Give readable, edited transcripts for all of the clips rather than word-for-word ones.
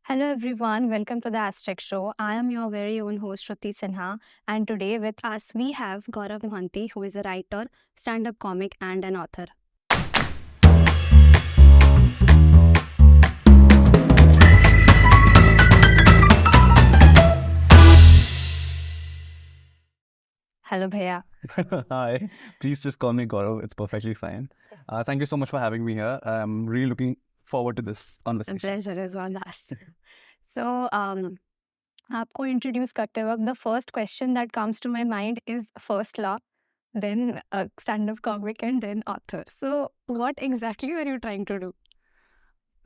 Hello everyone, welcome to the Astrix show. I am your very own host Shruti Sinha, and today with us we have Gourav Mohanty, who is a writer, stand-up comic and an author. Hello Bhaiya. Hi, please just call me Gaurav. It's perfectly fine. Thank you so much for having me here. I'm really looking forward to this The conversation. pleasure is all ours. So, आपको introduce करते वक्त the first question that comes to my mind is first law, then stand-up comic and then author. So, what exactly were you trying to do?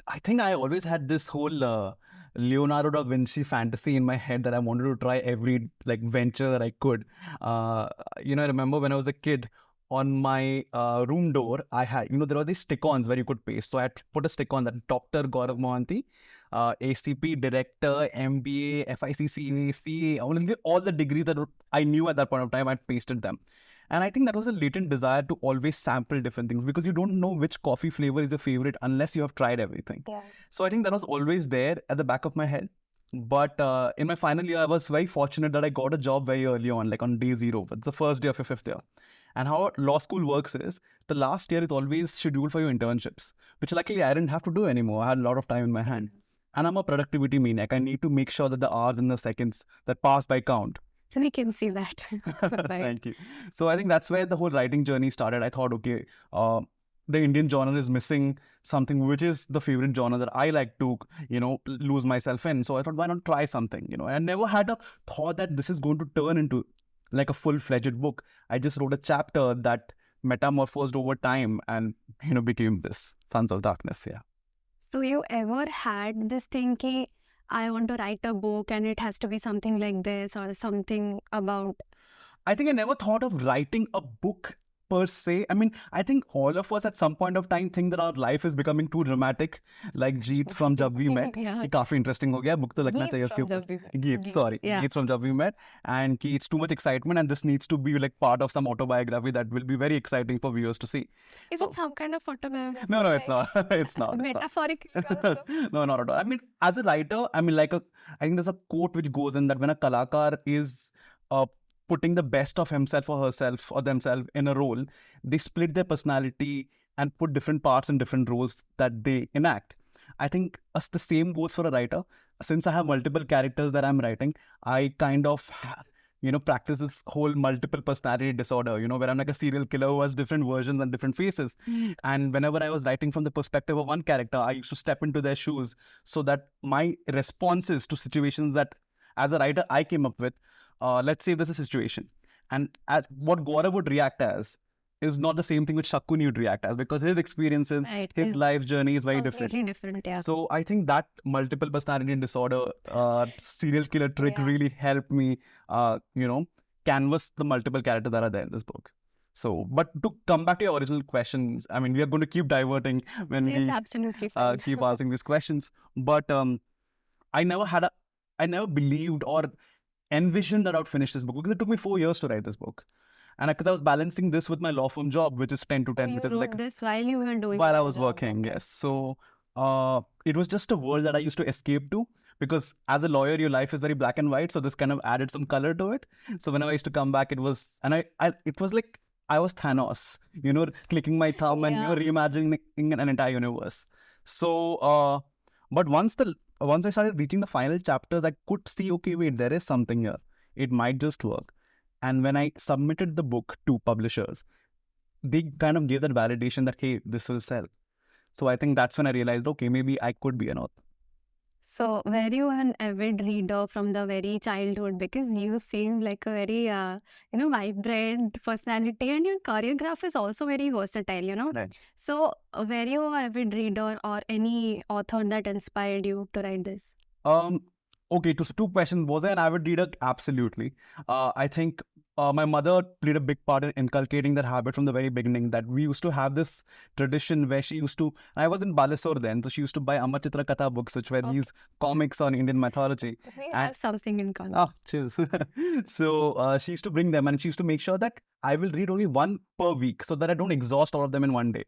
I think I always had this whole Leonardo da Vinci fantasy in my head that I wanted to try every venture that I could. I remember when I was a kid, on my room door, I had, there were these stick-ons where you could paste. So I had to put a stick-on that Dr. Gourav Mohanty, ACP, Director, MBA, FICCA, CA, all the degrees that I knew at that point of time, I'd pasted them. And I think that was a latent desire to always sample different things because you don't know which coffee flavor is your favorite unless you have tried everything. Yeah. So I think that was always there at the back of my head. But in my final year, I was very fortunate that I got a job very early on, like on day zero. It's the first day of your fifth year. And how law school works is the last year is always scheduled for your internships, which luckily I didn't have to do anymore. I had a lot of time in my hand. And I'm a productivity maniac. I need to make sure that the hours and the seconds that pass by count. We can see that. Right. Thank you. So I think that's where the whole writing journey started. I thought, okay, the Indian genre is missing something which is the favorite genre that I like to, lose myself in. So I thought, why not try something? I never had a thought that this is going to turn into like a full-fledged book. I just wrote a chapter that metamorphosed over time and, became this Sons of Darkness. Yeah. So you ever had this thing ki I want to write a book and it has to be something like this or something about... I think I never thought of writing a book per se. I mean, I think all of us at some point of time think that our life is becoming too dramatic, like Jeet from Jab We Met. Yeah. ये काफी interesting हो गया. Book तो लगना चाहिए उसके ऊपर. Geet from Jab We Met. And कि it's too much excitement and this needs to be like part of some autobiography that will be very exciting for viewers to see. Is it some kind of autobiography? No, it's not. It's not. Metaphorically also. No, not at all. I mean, as a writer, I think there's a quote which goes in that when a kalakar is putting the best of himself or herself or themselves in a role, they split their personality and put different parts in different roles that they enact. I think the same goes for a writer. Since I have multiple characters that I'm writing, I kind of practice this whole multiple personality disorder, where I'm like a serial killer who has different versions and different faces. And whenever I was writing from the perspective of one character, I used to step into their shoes so that my responses to situations that as a writer I came up with, let's say there's a situation and what Gaurav would react as is not the same thing which Shakti would react as because his experiences, his life journey is very different. Yeah. So I think that multiple personality disorder serial killer trick really helped me, canvas the multiple characters that are there in this book. So, but to come back to your original questions, I mean, we are going to keep diverting when It's we absolutely fine. keep asking these questions. But I never believed or envisioned that I would finish this book because it took me 4 years to write this book. And because I was balancing this with my law firm job, which is 10 to 10. You wrote this while you were doing while I your was job. working, yes. So it was just a world that I used to escape to because as a lawyer, your life is very black and white. So this kind of added some color to it. So whenever I used to come back, it was like I was Thanos, clicking my thumb and reimagining an entire universe. So, but once I started reaching the final chapters, I could see, okay, wait, there is something here. It might just work. And when I submitted the book to publishers, they kind of gave that validation that, hey, this will sell. So I think that's when I realized, okay, maybe I could be an author. So were you an avid reader from the very childhood? Because you seem like a very, vibrant personality and your choreograph is also very versatile, Right. So were you an avid reader or any author that inspired you to write this? Okay, two questions. Was I an avid reader? Absolutely. I think my mother played a big part in inculcating that habit from the very beginning, that we used to have this tradition where she used to, I was in Balasore then, so she used to buy Amar Chitra Katha books, which were these comics on Indian mythology. We have something in common. Ah, cheers. So she used to bring them and she used to make sure that I will read only one per week so that I don't exhaust all of them in one day.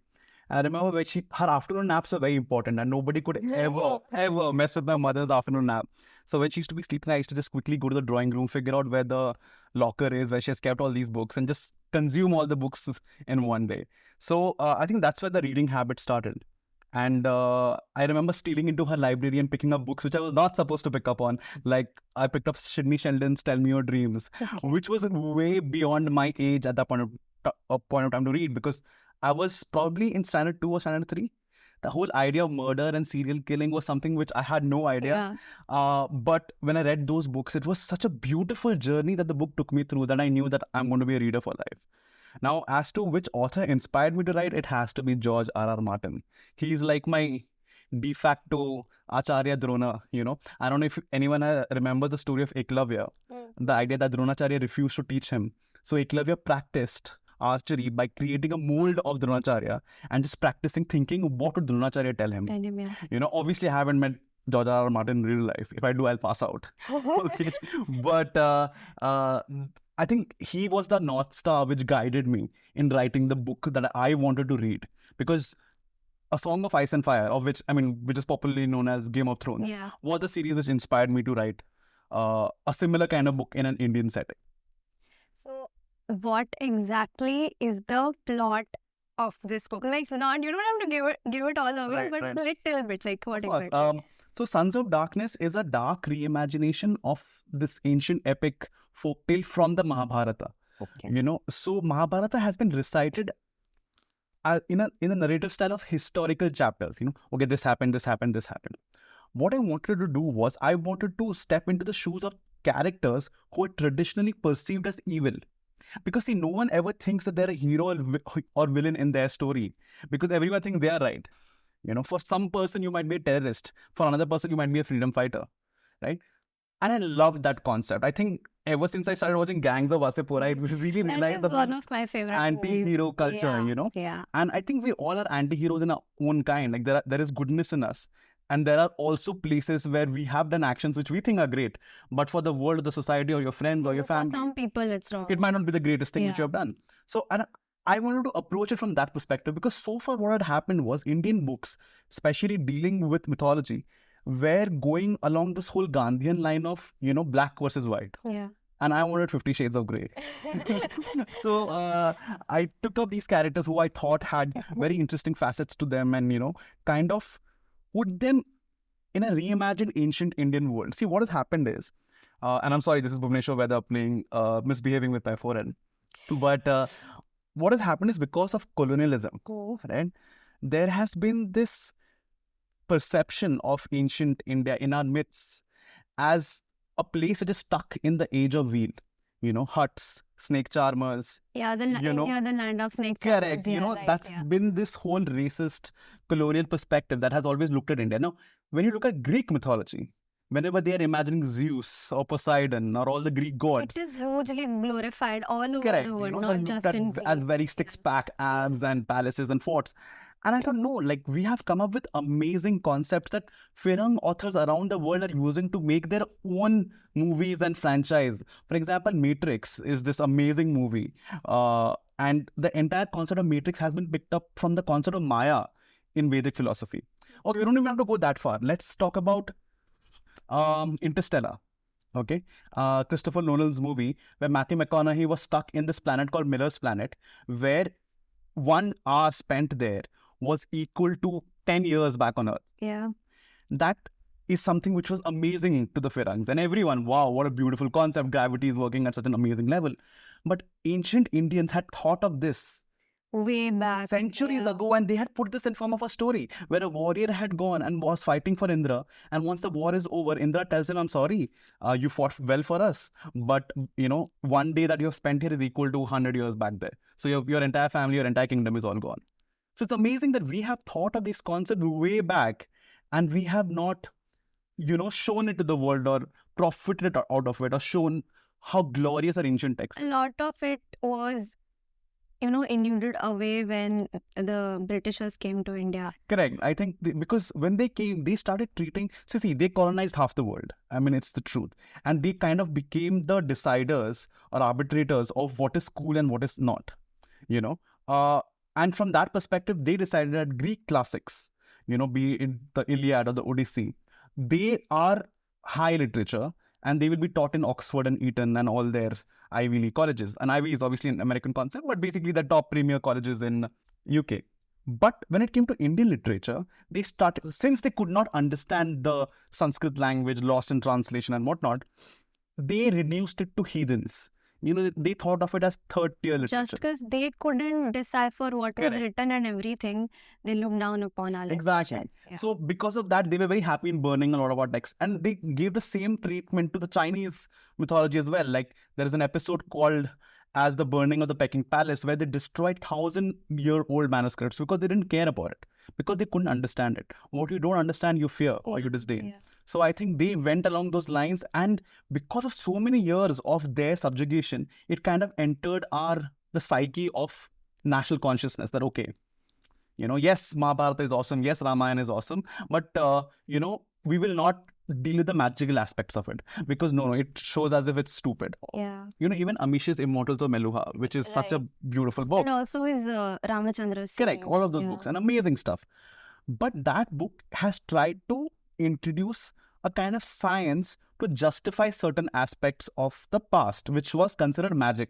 And I remember when her afternoon naps were very important, and nobody could ever mess with my mother's afternoon nap. So when she used to be sleeping, I used to just quickly go to the drawing room, figure out where the locker is, where she has kept all these books, and just consume all the books in one day. So I think that's where the reading habit started. And I remember stealing into her library and picking up books which I was not supposed to pick up on. Like I picked up Sidney Sheldon's Tell Me Your Dreams, which was way beyond my age at that point of time to read, because I was probably in standard 2 or standard 3. The whole idea of murder and serial killing was something which I had no idea. But when I read those books, it was such a beautiful journey that the book took me through, that I knew that I'm going to be a reader for life. Now, as to which author inspired me to write, it has to be George R.R. Martin. He's like my de facto Acharya Drona, you know. I don't know if anyone remembers the story of Eklavya, the idea that Dronacharya refused to teach him. So Eklavya practiced archery by creating a mold of Dronacharya and just practicing thinking, what would Dronacharya tell him? You know, obviously I haven't met George R.R. Martin in real life. If I do, I'll pass out. Okay. But I think he was the North Star which guided me in writing the book that I wanted to read. Because A Song of Ice and Fire, which is popularly known as Game of Thrones, was the series which inspired me to write a similar kind of book in an Indian setting. So, what exactly is the plot of this book? Like, not, you don't have to give it all away, but a little bit, like what exactly? So Sons of Darkness is a dark reimagination of this ancient epic folktale from the Mahabharata. You know, so Mahabharata has been recited in a narrative style of historical chapters. You know, okay, this happened, this happened, this happened. What I wanted to do was I wanted to step into the shoes of characters who are traditionally perceived as evil. Because see, no one ever thinks that they're a hero or villain in their story, because everyone thinks they are right. You know, for some person you might be a terrorist, for another person you might be a freedom fighter, right? And I love that concept. I think ever since I started watching Gangs of Wasseypur, I really realized that is one of my favorite anti-hero culture, you know. And I think we all are anti-heroes in our own kind. Like there is goodness in us. And there are also places where we have done actions which we think are great, but for the world, the society, or your friends, or your family, for some people it's wrong. It might not be the greatest thing which you have done. So, and I wanted to approach it from that perspective, because so far what had happened was Indian books, especially dealing with mythology, were going along this whole Gandhian line of, you know, black versus white. And I wanted 50 Shades of Grey. So I took up these characters who I thought had very interesting facets to them, and, you know, kind of put them in a reimagined ancient Indian world. See, what has happened is, and I'm sorry, this is Bhuvneshwar Weather playing Misbehaving with my forehead. But what has happened is, because of colonialism, right, there has been this perception of ancient India in our myths as a place which is stuck in the age of wheel. You know, huts, snake charmers. The land of snake charmers. Correct. You know, that's been this whole racist colonial perspective that has always looked at India. Now, when you look at Greek mythology, whenever they are imagining Zeus or Poseidon or all the Greek gods, it is hugely glorified all over the world, not just in Greece. As very six-pack abs and palaces and forts. And I don't know, like, we have come up with amazing concepts that Firang authors around the world are using to make their own movies and franchise. For example, Matrix is this amazing movie. And the entire concept of Matrix has been picked up from the concept of Maya in Vedic philosophy. Okay, we don't even have to go that far. Let's talk about Interstellar. Okay, Christopher Nolan's movie, where Matthew McConaughey was stuck in this planet called Miller's Planet, where 1 hour spent there was equal to 10 years back on Earth. That is something which was amazing to the Firangs. And everyone, wow, what a beautiful concept. Gravity is working at such an amazing level. But ancient Indians had thought of this way back, centuries ago, and they had put this in form of a story where a warrior had gone and was fighting for Indra, and once the war is over, Indra tells him, I'm sorry, you fought well for us, but, you know, 1 day that you have spent here is equal to 100 years back there. So your entire family, your entire kingdom is all gone. So it's amazing that we have thought of this concept way back, and we have not, you know, shown it to the world or profited out of it or shown how glorious our ancient texts. A lot of it was, you know, eluded away when the Britishers came to India. Correct. I think because when they came, they started treating, see, they colonized half the world. I mean, it's the truth. And they kind of became the deciders or arbitrators of what is cool and what is not, you know. And from that perspective, they decided that Greek classics, be it the Iliad or the Odyssey, they are high literature, and they will be taught in Oxford and Eton and all their Ivy League colleges. And Ivy is obviously an American concept, but basically the top premier colleges in UK. But when it came to Indian literature, they started, since they could not understand the Sanskrit language, lost in translation and whatnot, they reduced it to heathens. They thought of it as third-tier literature. Just because they couldn't decipher what was written and everything, they looked down upon our Exactly. Yeah. So because of that, they were very happy in burning a lot of our texts. And they gave the same treatment to the Chinese mythology as well. Like there is an episode called as the burning of the Peking Palace, where they destroyed 1,000-year-old manuscripts because they didn't care about it, because they couldn't understand it. What you don't understand, you fear or you disdain. Yeah. So I think they went along those lines, and because of so many years of their subjugation, it kind of entered the psyche of national consciousness that, okay, yes, Mahabharata is awesome, yes, Ramayana is awesome, but, we will not deal with the magical aspects of it, because no, it shows as if it's stupid. Yeah. Even Amish's Immortals of Meluha, which is such a beautiful book. And also his Ramachandra's Correct, all of those books, and amazing stuff. But that book has tried to introduce a kind of science to justify certain aspects of the past, which was considered magic.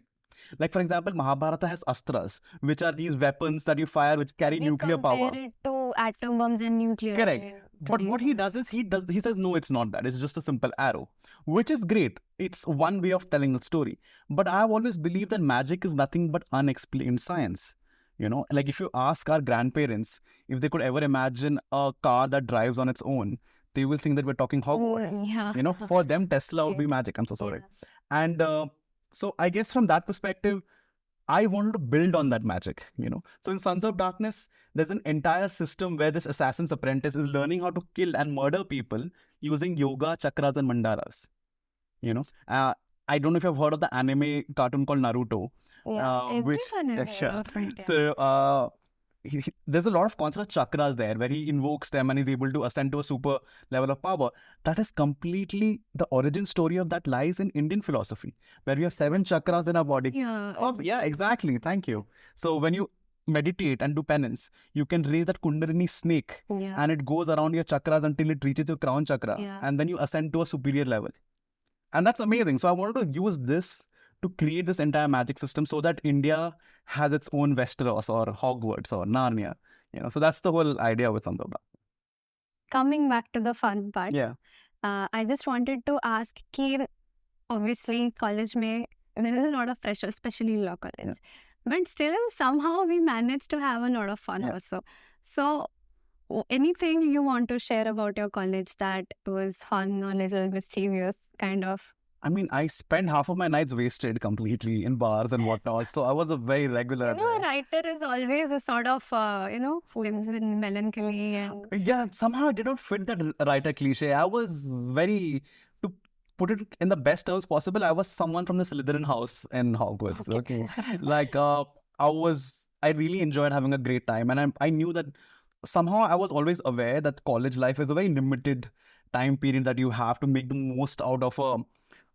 Like, for example, Mahabharata has astras, which are these weapons that you fire which carry nuclear power. Compare it to atom bombs and nuclear. Correct. But what he does is he says, no, it's not that. It's just a simple arrow, which is great. It's one way of telling the story. But I've always believed that magic is nothing but unexplained science. Like if you ask our grandparents if they could ever imagine a car that drives on its own, they will think that we're talking Hogwarts. Yeah. For them, Tesla would be magic. I'm so sorry. Yeah. And so I guess from that perspective, I wanted to build on that magic, So in Sons of Darkness, there's an entire system where this assassin's apprentice is learning how to kill and murder people using yoga, chakras, and mandalas. I don't know if you've heard of the anime cartoon called Naruto. Yeah, everyone is heard of it. Yeah. So there's a lot of concept of chakras there where he invokes them and is able to ascend to a super level of power. That is completely the origin story of that lies in Indian philosophy, where we have 7 chakras in our body. Yeah. Yeah, exactly. Thank you. So when you meditate and do penance, you can raise that Kundalini snake and it goes around your chakras until it reaches your crown chakra, and then you ascend to a superior level. And that's amazing. So I wanted to use this to create this entire magic system so that India has its own Westeros or Hogwarts or Narnia. So that's the whole idea with Sons of Darkness. Coming back to the fun part. Yeah. I just wanted to ask, obviously college there is a lot of pressure, especially law college. Yeah. But still, somehow we managed to have a lot of fun also. So anything you want to share about your college that was fun or little mischievous kind of? I mean, I spent half of my nights wasted completely in bars and whatnot. So I was a very regular. A writer is always a sort of, whimsy and melancholy. And... Yeah, somehow I did not fit that writer cliche. I was very, to put it in the best terms possible, I was someone from the Slytherin house in Hogwarts. Okay. Like, I really enjoyed having a great time. And I knew that somehow I was always aware that college life is a very limited time period that you have to make the most out of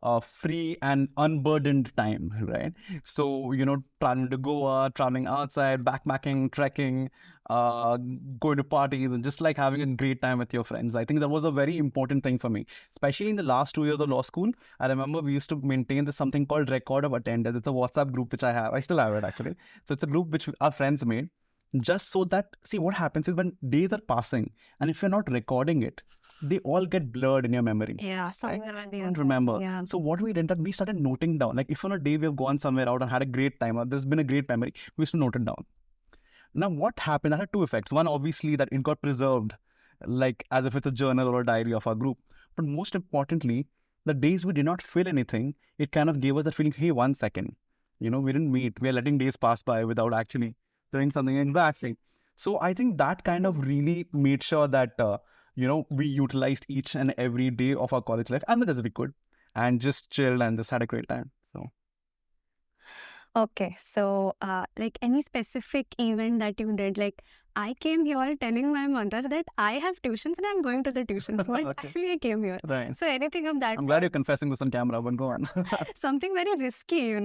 a free and unburdened time, right? So, traveling to Goa, traveling outside, backpacking, trekking, going to parties, and just like having a great time with your friends. I think that was a very important thing for me, especially in the last 2 years of law school. I remember we used to maintain this something called Record of Attendance. It's a WhatsApp group which I have. I still have it actually. So it's a group which our friends made, just so that, see, what happens is when days are passing and if you're not recording it, they all get blurred in your memory. Yeah, somewhere I don't remember. Yeah. So what we did, we started noting down. Like if on a day we have gone somewhere out and had a great time, or there's been a great memory, we used to note it down. Now what happened, that had 2 effects. One, obviously, that it got preserved, like as if it's a journal or a diary of our group. But most importantly, the days we did not feel anything, it kind of gave us that feeling, hey, 1 second, we didn't meet. We are letting days pass by without actually doing something exactly. So I think that kind of really made sure that, we utilized each and every day of our college life as much as we could and just chilled and just had a great time. So. Okay. So, like any specific event that you did, like I came here telling my mother that I have tuitions and I'm going to the tuitions. But actually I came here. Right. So anything of that. I'm glad you're confessing this on camera, but go on. Something very risky,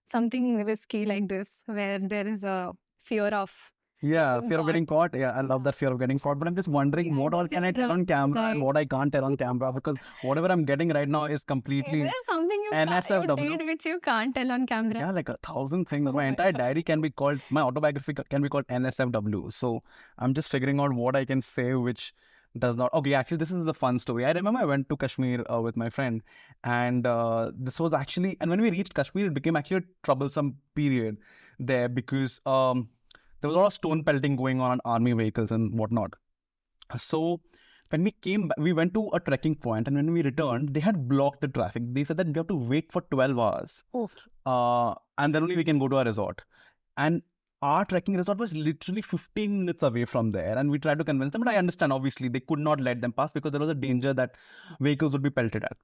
something risky like this where there is a fear of Yeah, getting fear of caught. getting caught. Yeah, I love that fear of getting caught. But I'm just wondering, what all can I tell on camera and what I can't tell on camera? Because whatever I'm getting right now is Is completely there something you NSFW. did which you can't tell on camera? Yeah, like 1,000 things. Oh My my entire God. diary can be called, my autobiography can be called NSFW. So I'm just figuring out what I can say which does not. Okay, actually, this is the fun story. I remember I went to Kashmir with my friend, and this was actually, and when we reached Kashmir, it became actually a troublesome period there because there was a lot of stone pelting going on army vehicles and whatnot. So when we came back, we went to a trekking point, and when we returned, they had blocked the traffic. They said that we have to wait for 12 hours, and then only we can go to our resort. And our trekking resort was literally 15 minutes away from there, and we tried to convince them. But I understand, obviously, they could not let them pass because there was a danger that vehicles would be pelted at.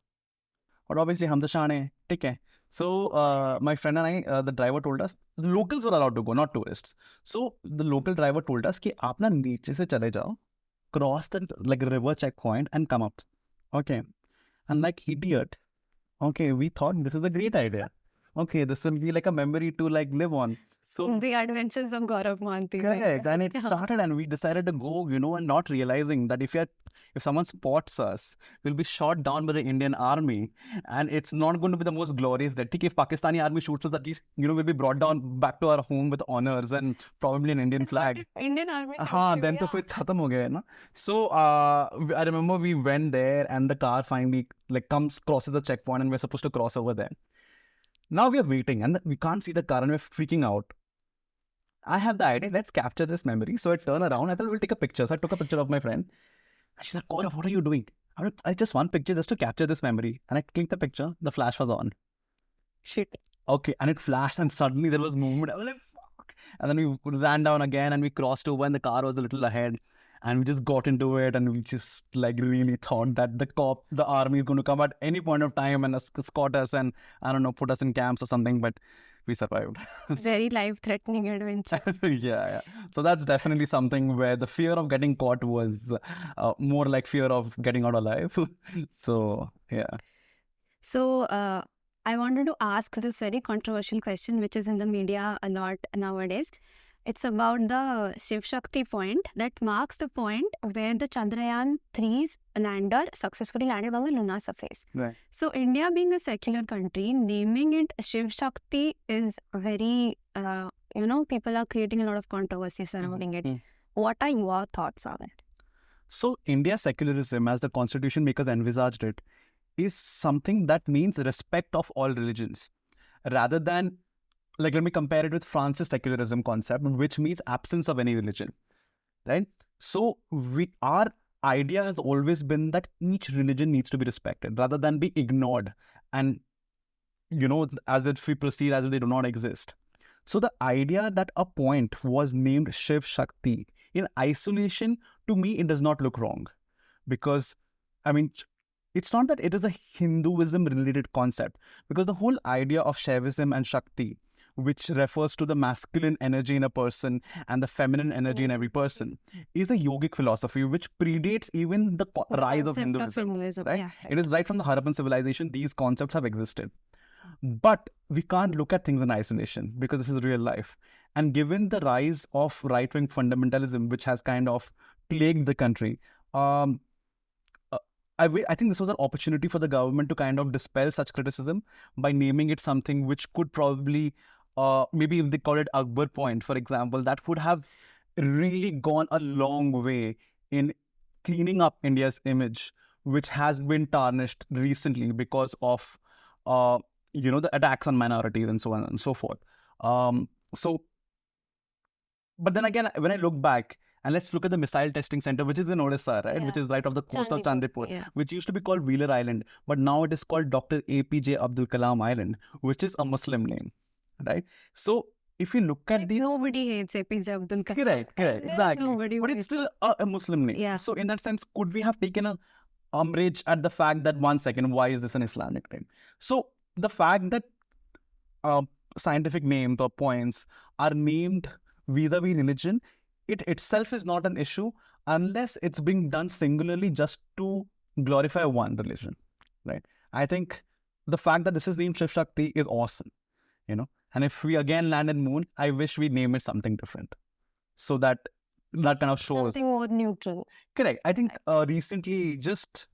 But obviously, hum to shane hain, theek hai. So my friend and I, the driver told us, the locals were allowed to go, not tourists. So the local driver told us कि आप ना नीचे से चले जाओ, cross the like river checkpoint and come up. Okay. And like idiot, okay, we thought this is a great idea. Okay, this will be like a memory to like live on. So The Adventures of Gourav Mohanty. correct, and it Yeah. started, and we decided to go, and not realizing that if someone spots us, we'll be shot down by the Indian army, and it's not going to be the most glorious death. If Pakistani army shoots us, at least we'll be brought down back to our home with honors and probably an Indian flag. Indian Army. हाँ, then तो फिर खत्म हो गया है ना. So I remember we went there, and the car finally crosses the checkpoint, and we're supposed to cross over there. Now we are waiting, and we can't see the car, and we're freaking out. I have the idea, let's capture this memory. So I turn around, I thought we'll take a picture. So I took a picture of my friend. And she said, Gaurav, what are you doing? I just one picture just to capture this memory. And I clicked the picture, the flash was on. Shit. Okay, and it flashed, and suddenly there was movement. I was like, fuck. And then we ran down again, and we crossed over, and the car was a little ahead. And we just got into it, and we just really thought that the army is going to come at any point of time and escort us and, I don't know, put us in camps or something. But we survived. Very life-threatening adventure. Yeah. So that's definitely something where the fear of getting caught was more like fear of getting out alive. So, yeah. So, I wanted to ask this very controversial question, which is in the media a lot nowadays. It's about the Shiv Shakti point that marks the point where the Chandrayaan 3's lander successfully landed on the lunar surface. Right. So, India being a secular country, naming it Shiv Shakti is very, people are creating a lot of controversy surrounding it. What are your thoughts on it? So, India's secularism, as the constitution makers envisaged it, is something that means respect of all religions, rather than, let me compare it with France's secularism concept, which means absence of any religion, right? So our idea has always been that each religion needs to be respected rather than be ignored, and as if we proceed as if they do not exist. So the idea that a point was named Shiv Shakti in isolation, to me, it does not look wrong, because it's not that it is a Hinduism related concept, because the whole idea of Shaivism and Shakti, which refers to the masculine energy in a person and the feminine energy in every person, is a yogic philosophy which predates even the rise of Hinduism. Right? Yeah. It is right from the Harappan civilization, these concepts have existed. But we can't look at things in isolation, because this is real life. And given the rise of right-wing fundamentalism, which has kind of plagued the country, I think this was an opportunity for the government to kind of dispel such criticism by naming it something which could probably, maybe if they call it Akbar point, for example, that would have really gone a long way in cleaning up India's image, which has been tarnished recently because of, the attacks on minorities and so on and so forth. But then again, when I look back, and let's look at the missile testing center, which is in Odisha, right? Yeah. Which is right off the coast of Chandipur, Yeah. which used to be called Wheeler Island, but now it is called Dr. APJ Abdul Kalam Island, which is a Muslim name, right? So if you look at nobody hates APJ Abdul Kalam. Correct, exactly. Nobody But hates it's still a Muslim name. Yeah. So in that sense, could we have taken a umbrage at the fact that, 1 second, why is this an Islamic name? So the fact that scientific names or points are named vis-a-vis religion, it itself is not an issue unless it's being done singularly just to glorify one religion, right? I think the fact that this is named Shiv Shakti is awesome, And if we again land in moon, I wish we name it something different. So that kind of shows. Something more neutral. Correct. I think recently, just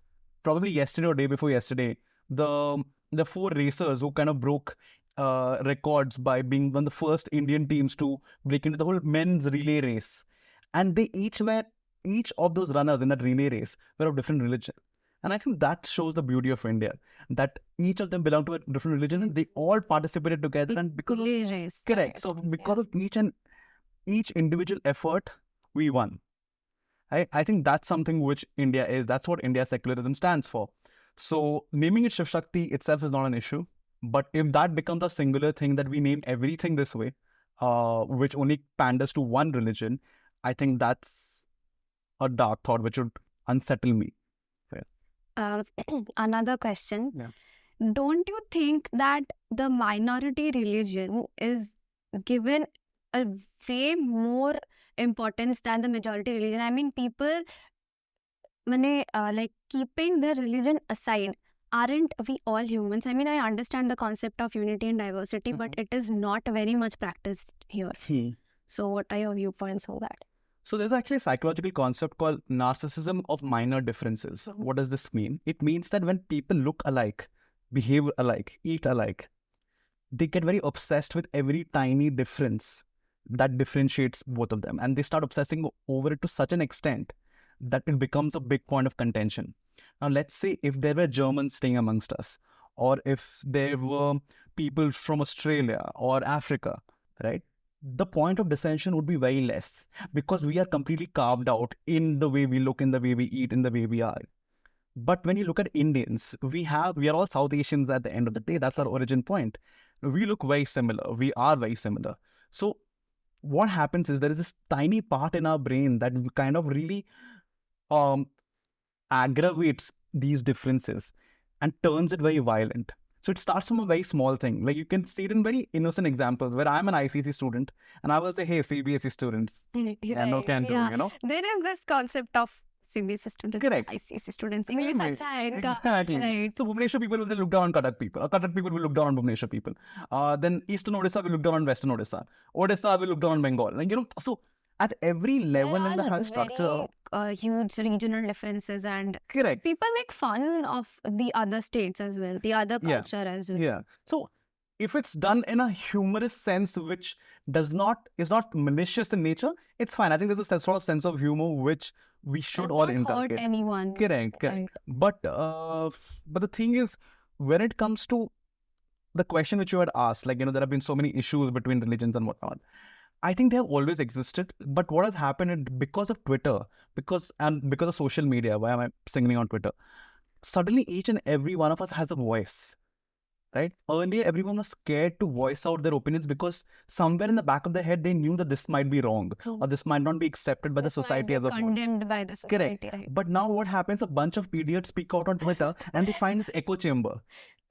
probably yesterday or day before yesterday, the 4 racers who kind of broke records by being one of the first Indian teams to break into the whole men's relay race. And they each of those runners in that relay race were of different religion. And I think that shows the beauty of India, that each of them belong to a different religion and they all participated together. And because Relay race. correct. So because of each individual effort, we won. I think that's something which India is. That's what India secularism stands for. So naming it Shiv Shakti itself is not an issue. But if that becomes a singular thing that we name everything this way, which only panders to one religion, I think that's a dark thought which would unsettle me. Another question. Yeah. Don't you think that the minority religion is given a way more importance than the majority religion? I mean, people, like keeping their religion aside, aren't we all humans? I mean, I understand the concept of unity and diversity, but it is not very much practiced here. So what are your viewpoints on that? So there's actually a psychological concept called narcissism of minor differences. What does this mean? It means that when people look alike, behave alike, eat alike, they get very obsessed with every tiny difference that differentiates both of them. And they start obsessing over it to such an extent that it becomes a big point of contention. Now, let's say if there were Germans staying amongst us, or if there were people from Australia or Africa, right? The point of dissension would be very less because we are completely carved out in the way we look, in the way we eat, in the way we are. But when you look at Indians, we are all South Asians at the end of the day. That's our origin point. We look very similar. We are very similar. So what happens is there is this tiny part in our brain that kind of really aggravates these differences and turns it very violent. So it starts from a very small thing. Like you can see it in very innocent examples where I'm an ICC student and I will say, hey, CBSE students, no can do, you know. There is this concept of CBSE students, correct, ICC students. Exactly. Right. So Bhubaneswar people will look down on Cuttack people. Or Cuttack people will look down on Bhubaneswar people. Then Eastern Odisha will look down on Western Odisha. Odisha will look down on Bengal. Like, you know, so at every level in the health structure, huge regional differences, and correct, people make fun of the other states as well, the other culture as well. Yeah. So if it's done in a humorous sense, which is not malicious in nature, it's fine. I think there's a sort of sense of humor which we should all inculcate. Hurt anyone. Correct. Right. But the thing is, when it comes to the question which you had asked, like, you know, there have been so many issues between religions and whatnot. I think they have always existed, but what has happened is because of Twitter, because of social media, why am I singing on Twitter? Suddenly each and every one of us has a voice, right? Earlier, everyone was scared to voice out their opinions because somewhere in the back of their head, they knew that this might be wrong or this might not be accepted by the society as a whole. Condemned by the society. Correct. Right. But now what happens, a bunch of idiots speak out on Twitter and they find this echo chamber,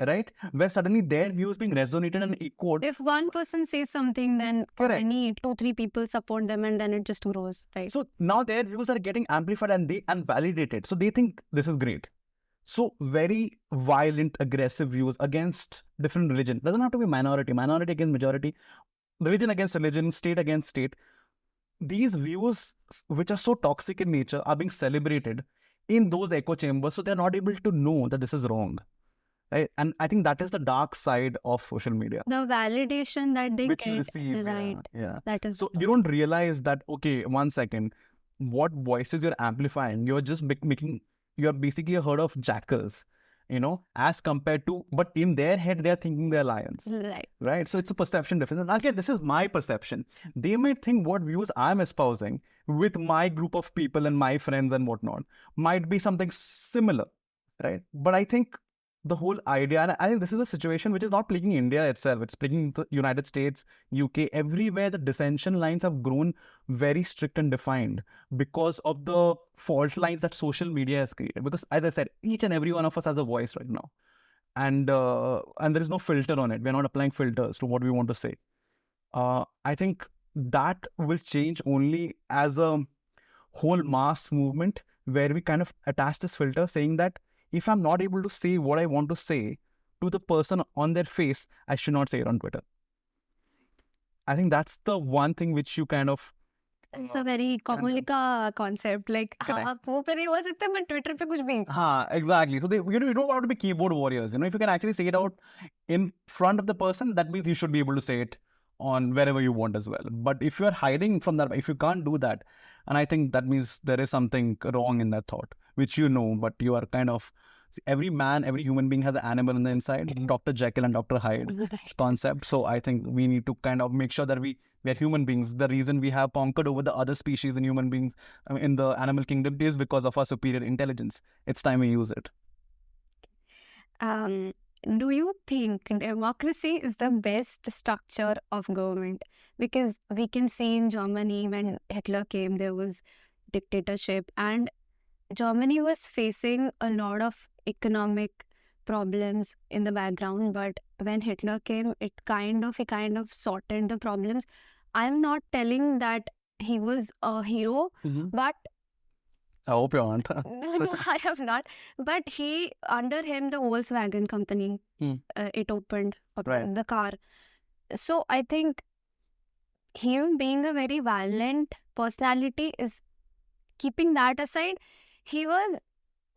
right? Where suddenly their views being resonated and echoed. If one person says something, then any 2-3 people support them and then it just grows, right? So now their views are getting amplified and validated. So they think this is great. So very violent, aggressive views against different religion. Doesn't have to be minority against majority, religion against religion, state against state. These views, which are so toxic in nature, are being celebrated in those echo chambers. So they're not able to know that this is wrong. Right? And I think that is the dark side of social media. The validation that they which get, you receive, right? Yeah. That is so you don't realize that, okay, 1 second, what voices you're amplifying, you're just you're basically a herd of jackals, you know, as compared to, but in their head, they're thinking they're lions. Right? So it's a perception difference. And again, this is my perception. They might think what views I'm espousing with my group of people and my friends and whatnot might be something similar, right? But I think the whole idea, and I think this is a situation which is not plaguing India itself, it's plaguing the United States, UK, everywhere the dissension lines have grown very strict and defined because of the fault lines that social media has created. Because as I said, each and every one of us has a voice right now. And there is no filter on it. We're not applying filters to what we want to say. I think that will change only as a whole mass movement where we kind of attach this filter saying that if I'm not able to say what I want to say to the person on their face, I should not say it on Twitter. I think that's the one thing which you kind of It's a very common concept. Like, Correct. हाँ वो पे नहीं बोल सकते मैं Twitter पे कुछ भी. Exactly. So you don't want to be keyboard warriors. If you can actually say it out in front of the person, that means you should be able to say it on wherever you want as well. But if you are hiding from that, if you can't do that, and I think that means there is something wrong in that thought, which you know, but you are kind of, every man, every human being has an animal on the inside, Dr. Jekyll and Dr. Hyde concept. So I think we need to kind of make sure that we are human beings. The reason we have conquered over the other species in human beings in the animal kingdom is because of our superior intelligence. It's time we use it. Do you think democracy is the best structure of government? Because we can see in Germany when Hitler came, there was dictatorship, and Germany was facing a lot of economic problems in the background. But when Hitler came, he kind of sorted the problems. I'm not telling that he was a hero, but I hope you aren't. no, I have not. But under him, the Volkswagen company, it opened up Right. the car. So I think him being a very violent personality is, keeping that aside, he was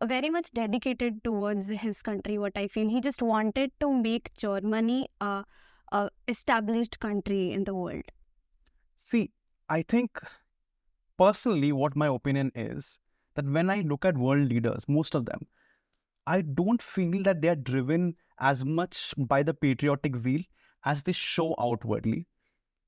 very much dedicated towards his country, what I feel. He just wanted to make Germany a established country in the world. See, I think personally what my opinion is that when I look at world leaders, most of them, I don't feel that they are driven as much by the patriotic zeal as they show outwardly.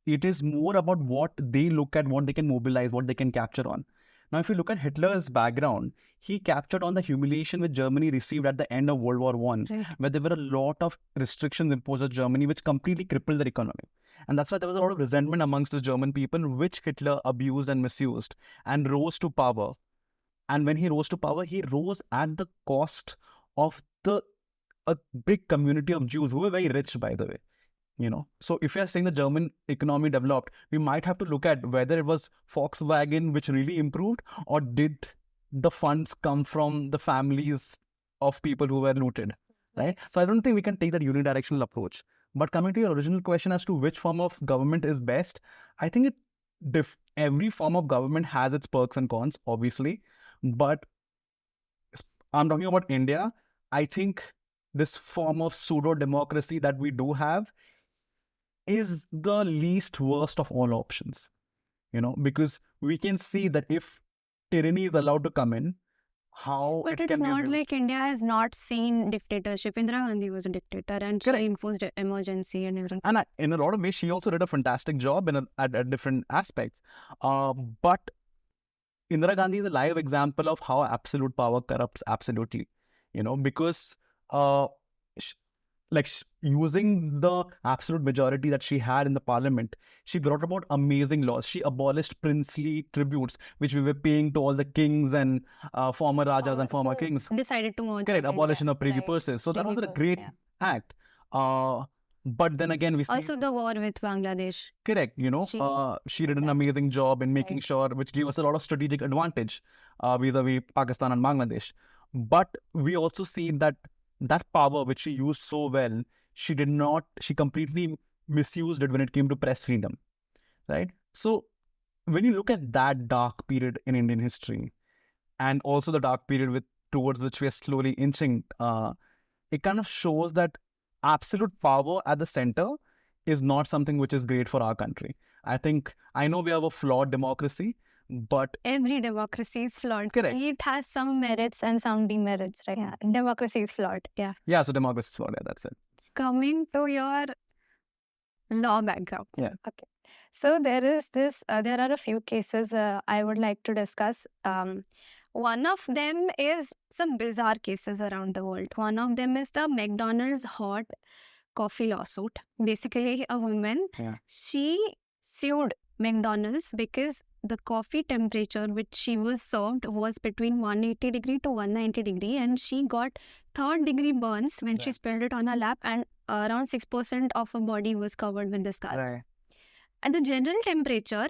It is more about what they look at, what they can mobilize, what they can capture on. Now, if you look at Hitler's background, he captured on the humiliation which Germany received at the end of World War I, where there were a lot of restrictions imposed on Germany, which completely crippled their economy. And that's why there was a lot of resentment amongst the German people, which Hitler abused and misused and rose to power. And when he rose to power, he rose at the cost of a big community of Jews who were very rich, by the way. So if you're saying the German economy developed, we might have to look at whether it was Volkswagen which really improved, or did the funds come from the families of people who were looted, right? So I don't think we can take that unidirectional approach. But coming to your original question as to which form of government is best, I think every form of government has its perks and cons, obviously. But I'm talking about India. I think this form of pseudo-democracy that we do have is the least worst of all options, because we can see that if tyranny is allowed to come in, how but it it's can not be like India has not seen dictatorship. Indira Gandhi was a dictator, and Correct. she imposed emergency and everything. And in a lot of ways, she also did a fantastic job at different aspects. But Indira Gandhi is a live example of how absolute power corrupts absolutely, because using the absolute majority that she had in the parliament, she brought about amazing laws. She abolished princely tributes, which we were paying to all the kings and former rajas and former kings. Decided to merge. Correct, abolition of privy purses. So that was a great act. But then again, we see also the war with Bangladesh. Correct, she did an amazing job in making sure, which gave us a lot of strategic advantage vis-a-vis Pakistan and Bangladesh. But we also see that power which she used so well, she completely misused it when it came to press freedom, right? So when you look at that dark period in Indian history, and also the dark period towards which we are slowly inching, it kind of shows that absolute power at the center is not something which is great for our country. I know we have a flawed democracy, but every democracy is flawed. Correct. It has some merits and some demerits, right? Yeah. Democracy is flawed. Yeah. Yeah, so democracy is flawed. Yeah, that's it. Coming to your law background. Yeah. Okay. So there is this. There are a few cases I would like to discuss. One of them is some bizarre cases around the world. One of them is the McDonald's hot coffee lawsuit. Basically, a woman, she sued McDonald's because the coffee temperature which she was served was between 180 degree to 190 degree, and she got third degree burns when she spilled it on her lap, and around 6% of her body was covered with the scars. Right. And the general temperature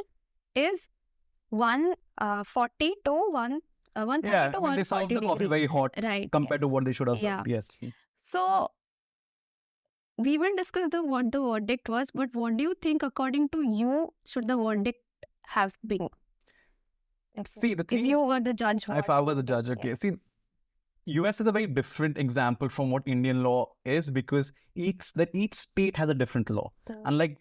is 140 to 130 to 140 they serve the coffee very hot, right, compared to what they should have served. Yes. So we will discuss what the verdict was, but what do you think, according to you, should the verdict have been? See, the If thing, you were the judge, if I were the judge, okay. Yes. See, US is a very different example from what Indian law is, because each state has a different law. Unlike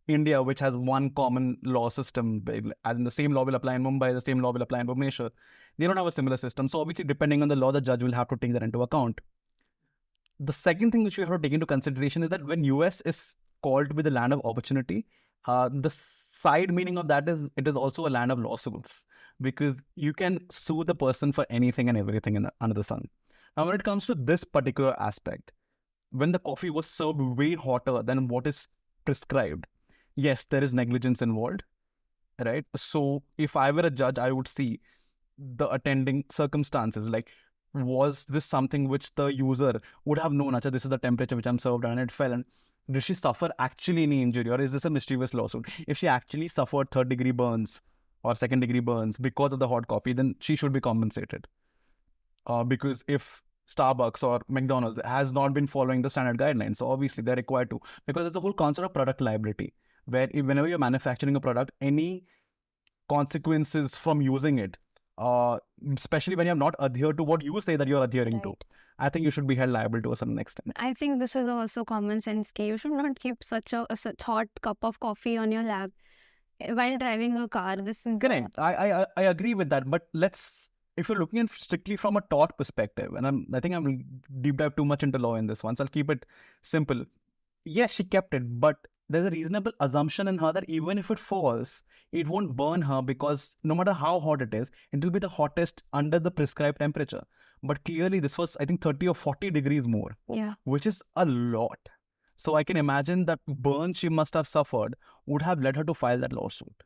India, which has one common law system, as in the same law will apply in Mumbai, the same law will apply in Bhubaneswar. They don't have a similar system. So obviously, depending on the law, the judge will have to take that into account. The second thing which we have to take into consideration is that when US is called to be the land of opportunity, the side meaning of that is it is also a land of lawsuits, because you can sue the person for anything and everything under the sun. Now, when it comes to this particular aspect, when the coffee was served way hotter than what is prescribed, yes, there is negligence involved, right? So if I were a judge, I would see the attending circumstances, like, was this something which the user would have known, acha, this is the temperature which I'm served and it fell, and did she suffer actually any injury, or is this a mischievous lawsuit? If she actually suffered third-degree burns or second-degree burns because of the hot coffee, then she should be compensated. Because if Starbucks or McDonald's has not been following the standard guidelines, so obviously they're required to, because it's the whole concept of product liability, where whenever you're manufacturing a product, any consequences from using it, especially when you have not adhered to what you say that you're adhering to, I think you should be held liable to a certain extent. I think this is also common sense. You should not keep such hot cup of coffee on your lap while driving a car. This is correct. I agree with that, but if you're looking at strictly from a tort perspective, and I think I'm deep dive too much into law in this one, so I'll keep it simple. Yes, she kept it, but there's a reasonable assumption in her that even if it falls, it won't burn her, because no matter how hot it is, it will be the hottest under the prescribed temperature. But clearly this was, I think, 30 or 40 degrees more, which is a lot. So I can imagine that burn she must have suffered would have led her to file that lawsuit.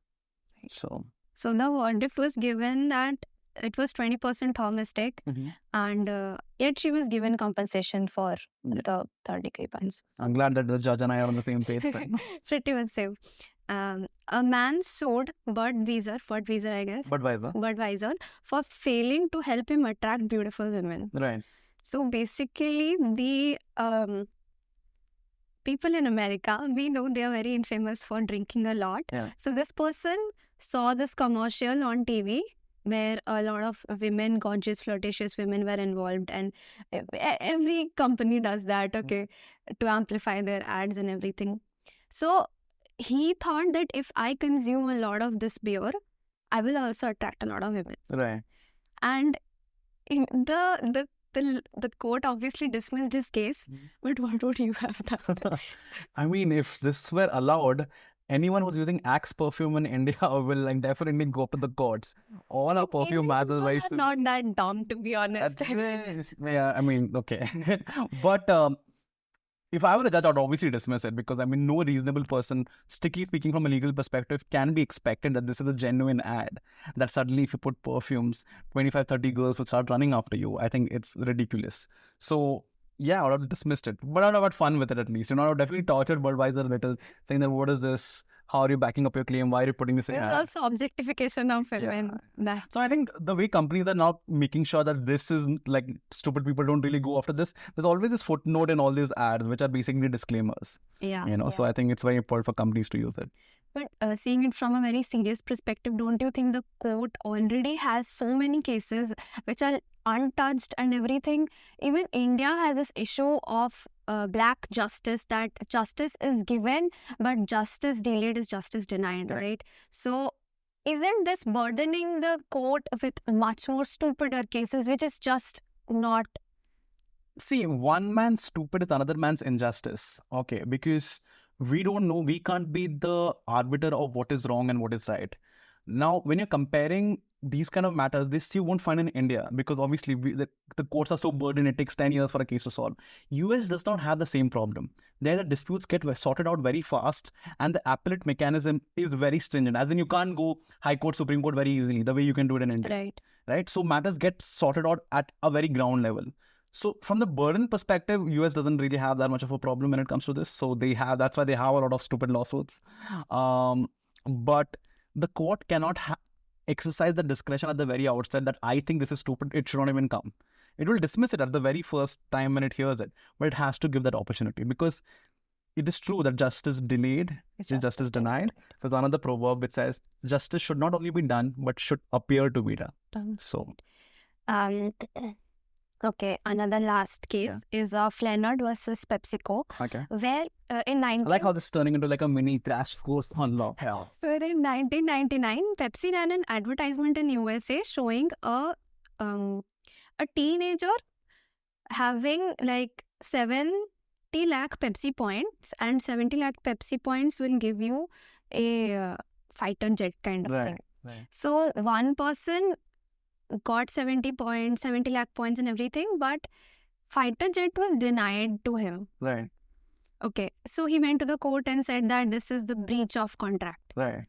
So the verdict was given that it was 20% her mistake, and yet she was given compensation for the third-degree burns. I'm glad that the judge and I are on the same page. Pretty much same. A man sued Budweiser, I guess. Budweiser for failing to help him attract beautiful women. Right. So basically, the people in America, we know they are very infamous for drinking a lot. Yeah. So this person saw this commercial on TV where a lot of women, gorgeous, flirtatious women were involved, and every company does that, to amplify their ads and everything. So he thought that if I consume a lot of this beer, I will also attract a lot of women. Right. And the court obviously dismissed his case, but what would you have done? I mean, if this were allowed, anyone who's using Axe perfume in India will definitely go up to the courts. All our perfume ads are very... not that dumb, to be honest. Yeah, I mean, okay. But if I were a judge, I'd obviously dismiss it, because, I mean, no reasonable person, strictly speaking from a legal perspective, can be expected that this is a genuine ad. That suddenly if you put perfumes, 25, 30 girls will start running after you. I think it's ridiculous. So... yeah, I would have dismissed it. But I would have had fun with it at least. I would have definitely tortured Budweiser a little, saying that, what is this? How are you backing up your claim? Why are you putting this in? There's also objectification of women. Yeah. So I think the way companies are now making sure that this is like, stupid people don't really go after this, there's always this footnote in all these ads, which are basically disclaimers. So I think it's very important for companies to use it. But seeing it from a very serious perspective, don't you think the court already has so many cases which are untouched and everything? Even India has this issue of black justice, that justice is given, but justice delayed is justice denied, right? So isn't this burdening the court with much more stupider cases, which is just not... See, one man's stupid is another man's injustice, because we don't know, we can't be the arbiter of what is wrong and what is right. Now, when you're comparing these kind of matters, this you won't find in India, because obviously the courts are so burdened, it takes 10 years for a case to solve. US does not have the same problem. There the disputes get sorted out very fast, and the appellate mechanism is very stringent, as in you can't go High Court, Supreme Court very easily, the way you can do it in India. Right? So matters get sorted out at a very ground level. So from the burden perspective, US doesn't really have that much of a problem when it comes to this. So that's why they have a lot of stupid lawsuits. But the court cannot exercise the discretion at the very outset that I think this is stupid, it should not even come. It will dismiss it at the very first time when it hears it, but it has to give that opportunity, because it is true that justice delayed is justice denied. There's another proverb which says justice should not only be done but should appear to be done. So Okay, another last case is of Leonard versus Pepsico, where in I like how this is turning into like a mini crash course on law. Where in 1999, Pepsi ran an advertisement in USA showing a teenager having like 70 lakh Pepsi points, and 70 lakh Pepsi points will give you a fighter jet kind of thing. Right. So one person got 70 lakh points and everything, but fighter jet was denied to him. Right. Okay, so he went to the court and said that this is the breach of contract. Right.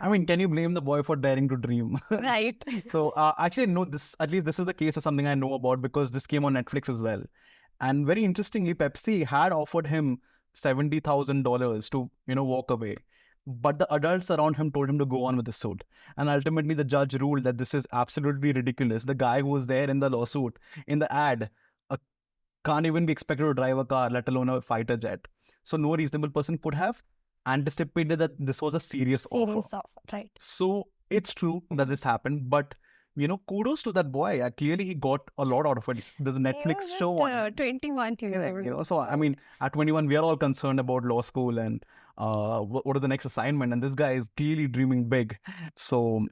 I mean, can you blame the boy for daring to dream? Right. So actually, no, this at least this is the case of something I know about because this came on Netflix as well. And very interestingly, Pepsi had offered him $70,000 to, walk away. But the adults around him told him to go on with the suit. And ultimately, the judge ruled that this is absolutely ridiculous. The guy who was there in the lawsuit, in the ad, can't even be expected to drive a car, let alone a fighter jet. So no reasonable person could have anticipated that this was a serious offer. Right. So it's true that this happened, but kudos to that boy. Clearly, he got a lot out of it. There's a Netflix show. 21 years old. So I mean, at 21, we are all concerned about law school and what are the next assignment. And this guy is clearly dreaming big. So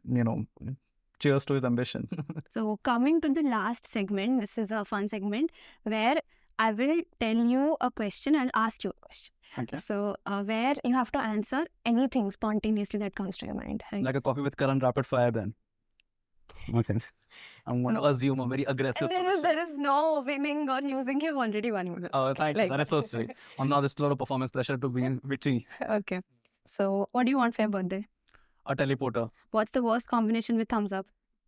cheers to his ambition. So coming to the last segment, this is a fun segment where I will tell you a question. I'll ask you a question. Okay. So where you have to answer anything spontaneously that comes to your mind. Right? Like a coffee with Karan rapid fire then. Okay. I'm going to assume a very aggressive. And there is no winning or losing. You've already won. Oh, thank you. That is so sweet. Now there's a lot of performance pressure to be witty. Okay. So what do you want for your birthday? A teleporter. What's the worst combination with thumbs up?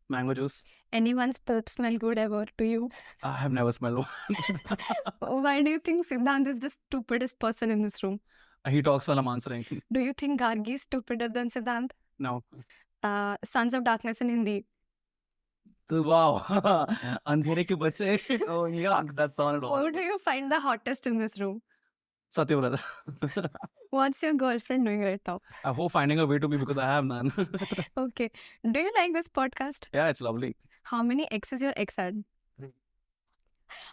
Mango juice. Anyone's poop smell good ever to you? I have never smelled one. Why do you think Siddhant is the stupidest person in this room? He talks while I'm answering. Do you think Gargi is stupider than Siddhant? No. Sons of Darkness in Hindi. Wow. Andhere ke bache. Oh yeah, that sounded awesome. Who do you find the hottest in this room? Satyavrata. What's your girlfriend doing right now? I hope finding a way to me because I have none. Okay. Do you like this podcast? Yeah, it's lovely. How many exes your ex had?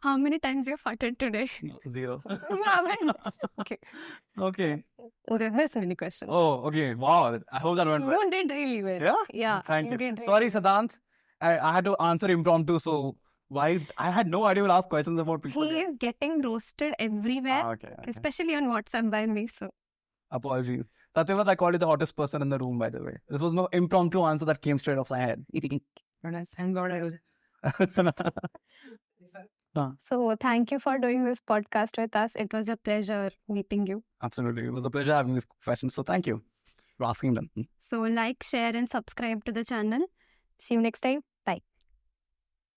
How many times you farted today? 0. Okay. Okay. Okay, there's many questions. Oh, okay. Wow. I hope that went well. You did really well. Yeah? Yeah. Thank you. Did really Sorry, Siddhant. I had to answer impromptu, so why? I had no idea to ask questions about people. He is getting roasted everywhere, Okay. especially on WhatsApp by me. So Apologies. Satyavrata, I called you the hottest person in the room, by the way. This was no impromptu answer that came straight off my head. Thank God I was. So thank you for doing this podcast with us. It was a pleasure meeting you. Absolutely. It was a pleasure having these questions. So thank you for asking them. So like, share and subscribe to the channel. See you next time.